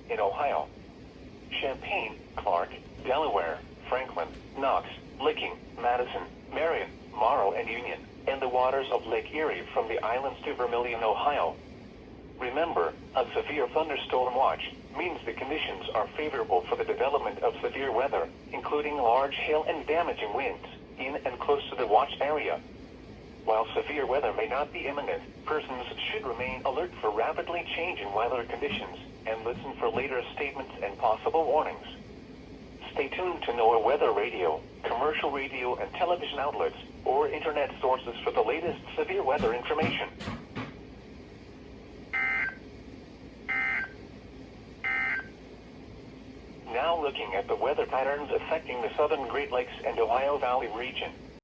in Ohio. Champaign, Clark, Delaware, Franklin, Knox, Licking, Madison, Marion, Morrow, and Union, and the waters of Lake Erie from the islands to Vermilion, Ohio. Remember, a severe thunderstorm watch means the conditions are favorable for the development of severe weather, including large hail and damaging winds, in and close to the watch area. While severe weather may not be imminent, persons should remain alert for rapidly changing weather conditions and listen for later statements and possible warnings. Stay tuned to NOAA weather radio, commercial radio and television outlets, or internet sources for the latest severe weather information. Now looking at the weather patterns affecting the southern Great Lakes and Ohio Valley region.